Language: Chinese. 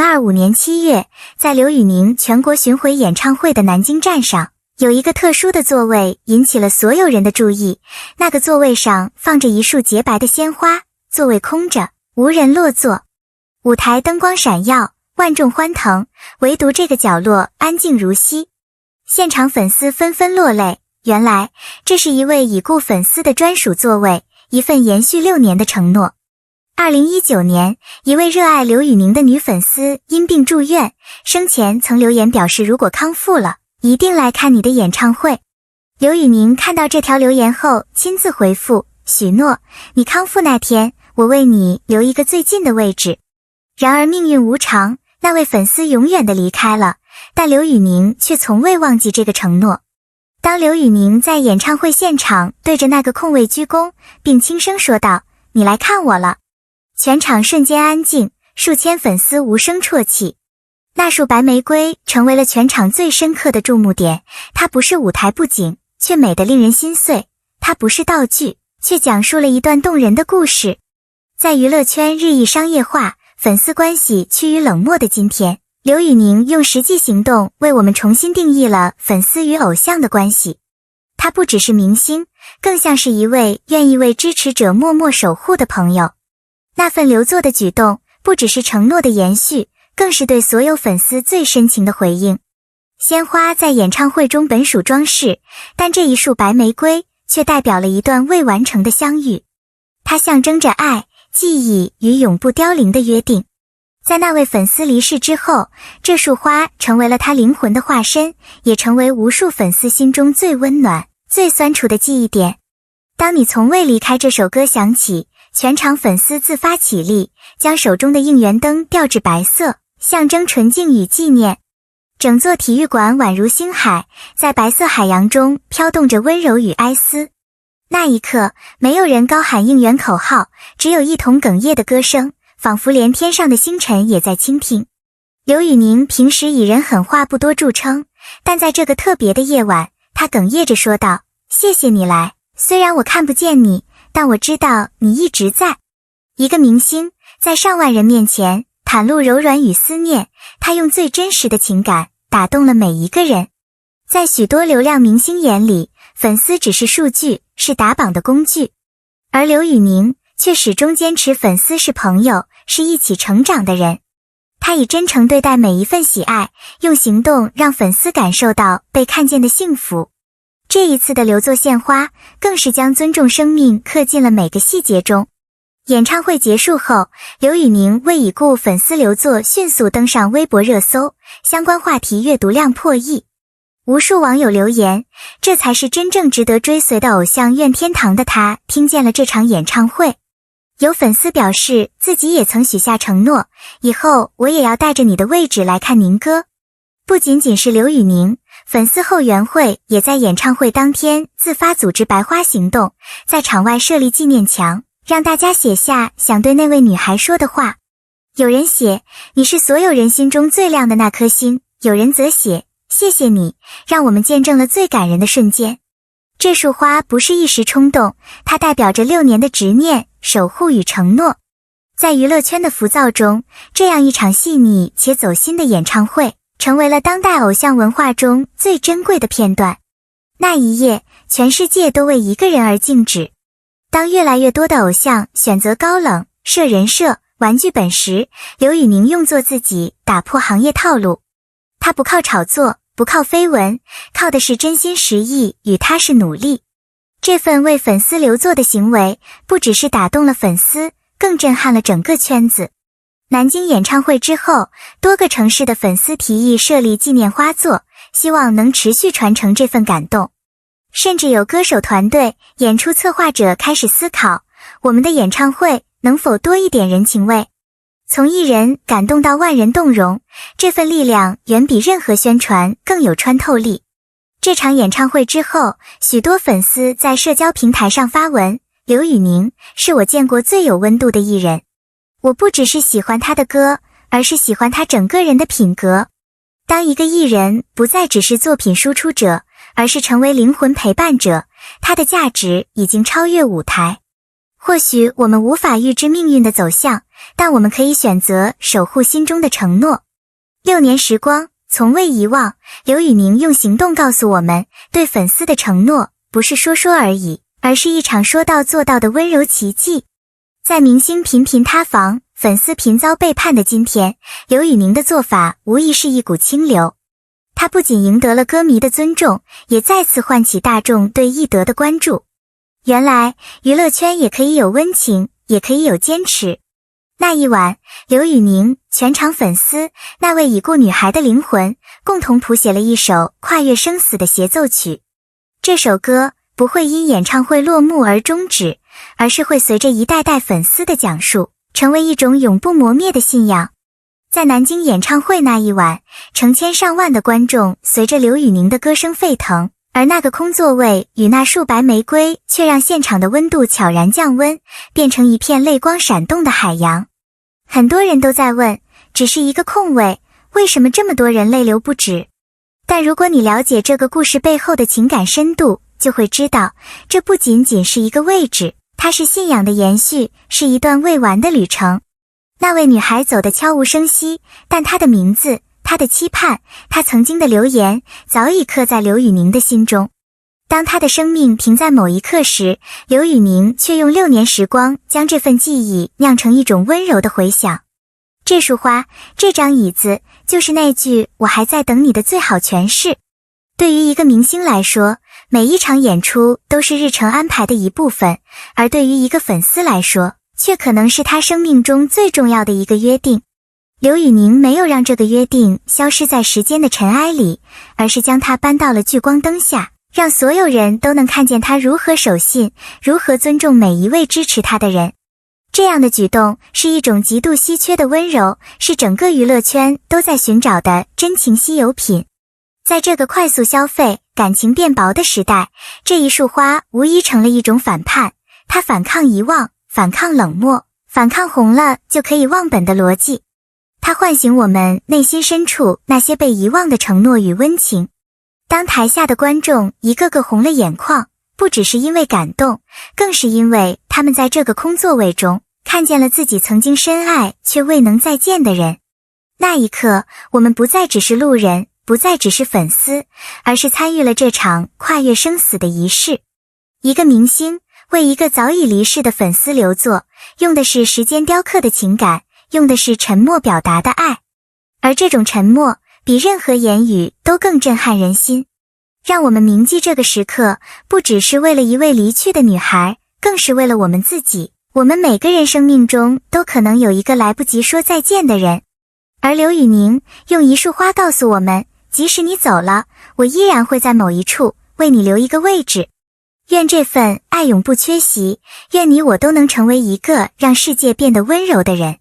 2025年7月，在刘宇宁全国巡回演唱会的南京站上，有一个特殊的座位引起了所有人的注意。那个座位上放着一束洁白的鲜花，座位空着，无人落座。舞台灯光闪耀，万众欢腾，唯独这个角落安静如昔。现场粉丝纷纷落泪，原来这是一位已故粉丝的专属座位，一份延续6年的承诺。2019年，一位热爱刘宇宁的女粉丝因病住院，生前曾留言表示，如果康复了，一定来看你的演唱会。刘宇宁看到这条留言后，亲自回复，许诺，你康复那天，我为你留一个最近的位置。然而命运无常，那位粉丝永远的离开了，但刘宇宁却从未忘记这个承诺。当刘宇宁在演唱会现场对着那个空位鞠躬，并轻声说道，你来看我了，全场瞬间安静，数千粉丝无声啜泣。那束白玫瑰成为了全场最深刻的注目点，它不是舞台布景，却美得令人心碎；它不是道具，却讲述了一段动人的故事。在娱乐圈日益商业化，粉丝关系趋于冷漠的今天，刘宇宁用实际行动为我们重新定义了粉丝与偶像的关系。他不只是明星，更像是一位愿意为支持者默默守护的朋友。那份留座的举动，不只是承诺的延续，更是对所有粉丝最深情的回应。鲜花在演唱会中本属装饰，但这一束白玫瑰却代表了一段未完成的相遇。它象征着爱、记忆与永不凋零的约定。在那位粉丝离世之后，这束花成为了他灵魂的化身，也成为无数粉丝心中最温暖、最酸楚的记忆点。当你从未离开这首歌响起，全场粉丝自发起立，将手中的应援灯调至白色，象征纯净与纪念。整座体育馆宛如星海，在白色海洋中飘动着温柔与哀思。那一刻，没有人高喊应援口号，只有一同哽咽的歌声，仿佛连天上的星辰也在倾听。刘宇宁平时以人狠话不多著称，但在这个特别的夜晚，他哽咽着说道，谢谢你来，虽然我看不见你，但我知道你一直在。一个明星在上万人面前袒露柔软与思念，他用最真实的情感打动了每一个人。在许多流量明星眼里，粉丝只是数据，是打榜的工具，而刘宇宁却始终坚持粉丝是朋友，是一起成长的人。他以真诚对待每一份喜爱，用行动让粉丝感受到被看见的幸福。这一次的留座献花，更是将尊重生命刻进了每个细节中。演唱会结束后，刘宇宁为已故粉丝留座迅速登上微博热搜，相关话题阅读量破亿。无数网友留言，这才是真正值得追随的偶像，愿天堂的他听见了这场演唱会。有粉丝表示自己也曾许下承诺，以后我也要带着你的位置来看宁哥。不仅仅是刘宇宁，粉丝后援会也在演唱会当天自发组织白花行动，在场外设立纪念墙，让大家写下想对那位女孩说的话。有人写，你是所有人心中最亮的那颗星，有人则写，谢谢你，让我们见证了最感人的瞬间。这束花不是一时冲动，它代表着6年的执念、守护与承诺。在娱乐圈的浮躁中，这样一场细腻且走心的演唱会，成为了当代偶像文化中最珍贵的片段。那一夜，全世界都为一个人而静止。当越来越多的偶像选择高冷、设人设、玩剧本时，刘宇宁用做自己，打破行业套路。他不靠炒作，不靠绯闻，靠的是真心实意与踏实努力。这份为粉丝留座的行为，不只是打动了粉丝，更震撼了整个圈子。南京演唱会之后，多个城市的粉丝提议设立纪念花座，希望能持续传承这份感动。甚至有歌手团队、演出策划者开始思考，我们的演唱会能否多一点人情味？从一人感动到万人动容，这份力量远比任何宣传更有穿透力。这场演唱会之后，许多粉丝在社交平台上发文，刘宇宁是我见过最有温度的艺人。我不只是喜欢他的歌，而是喜欢他整个人的品格。当一个艺人不再只是作品输出者，而是成为灵魂陪伴者，他的价值已经超越舞台。或许我们无法预知命运的走向，但我们可以选择守护心中的承诺。6年时光，从未遗忘。刘宇宁用行动告诉我们，对粉丝的承诺不是说说而已，而是一场说到做到的温柔奇迹。在明星频频塌房，粉丝频遭背叛的今天，刘宇宁的做法无疑是一股清流。他不仅赢得了歌迷的尊重，也再次唤起大众对艺德的关注。原来娱乐圈也可以有温情，也可以有坚持。那一晚，刘宇宁、全场粉丝、那位已故女孩的灵魂共同谱写了一首跨越生死的协奏曲。这首歌不会因演唱会落幕而终止，而是会随着一代代粉丝的讲述，成为一种永不磨灭的信仰。在南京演唱会那一晚，成千上万的观众随着刘宇宁的歌声沸腾，而那个空座位与那数白玫瑰却让现场的温度悄然降温，变成一片泪光闪动的海洋。很多人都在问，只是一个空位，为什么这么多人泪流不止？但如果你了解这个故事背后的情感深度，就会知道，这不仅仅是一个位置，它是信仰的延续，是一段未完的旅程。那位女孩走得悄无声息，但她的名字，她的期盼，她曾经的留言，早已刻在刘宇宁的心中。当她的生命停在某一刻时，刘宇宁却用6年时光将这份记忆酿成一种温柔的回响。这束花，这张椅子，就是那句我还在等你的最好诠释。对于一个明星来说，每一场演出都是日程安排的一部分，而对于一个粉丝来说，却可能是他生命中最重要的一个约定。刘宇宁没有让这个约定消失在时间的尘埃里，而是将它搬到了聚光灯下，让所有人都能看见他如何守信，如何尊重每一位支持他的人。这样的举动是一种极度稀缺的温柔，是整个娱乐圈都在寻找的真情稀有品。在这个快速消费、感情变薄的时代，这一束花无疑成了一种反叛，它反抗遗忘，反抗冷漠，反抗红了就可以忘本的逻辑。它唤醒我们内心深处那些被遗忘的承诺与温情。当台下的观众一个个红了眼眶，不只是因为感动，更是因为他们在这个空座位中看见了自己曾经深爱却未能再见的人。那一刻，我们不再只是路人，不再只是粉丝，而是参与了这场跨越生死的仪式。一个明星为一个早已离世的粉丝留作，用的是时间雕刻的情感，用的是沉默表达的爱。而这种沉默比任何言语都更震撼人心。让我们铭记这个时刻，不只是为了一位离去的女孩，更是为了我们自己。我们每个人生命中都可能有一个来不及说再见的人。而刘宇宁用一束花告诉我们，即使你走了，我依然会在某一处为你留一个位置。愿这份爱永不缺席，愿你我都能成为一个让世界变得温柔的人。